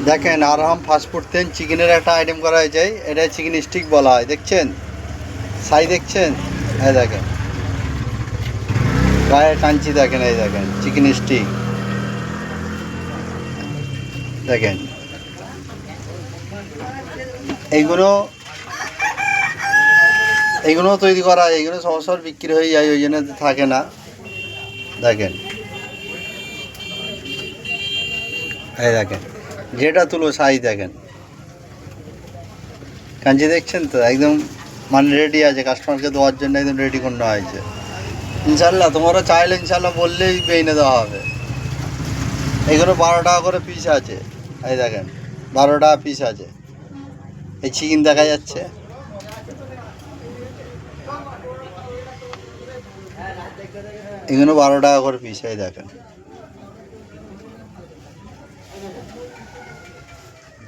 দেখেন আরহাম ফাস্টফুড থেকে চিকেনের একটা আইটেম করা হয়েছে, এটা চিকেন স্টিক বলা হয়। দেখছেন সাই, দেখছেন? এই দেখেন গায়ে কাঞ্চি, দেখেন এই দেখেন চিকেন স্টিক দেখেন। এইগুলো এইগুলো তৈরি করা, এইগুলো সহসর বিক্রি হয়ে যায়, ওই জন্য থাকে না। দেখেন এই দেখেন, যেটা তুলো সাই দেখেন, কাঞ্চি দেখছেন তো একদম, মানে রেডি আছে কাস্টমারকে দেওয়ার জন্য, একদম রেডি করানো হয়েছে। ইনশাল্লাহ তোমরা চাইলে ইনশাল্লাহ বললেই এনে দেওয়া হবে। এগুলো 12 টাকা করে পিস আছে। এই দেখেন 12 টাকা পিস আছে। এই চিকেন দেখা যাচ্ছে, এগুলো 12 টাকা করে পিস। এই দেখেন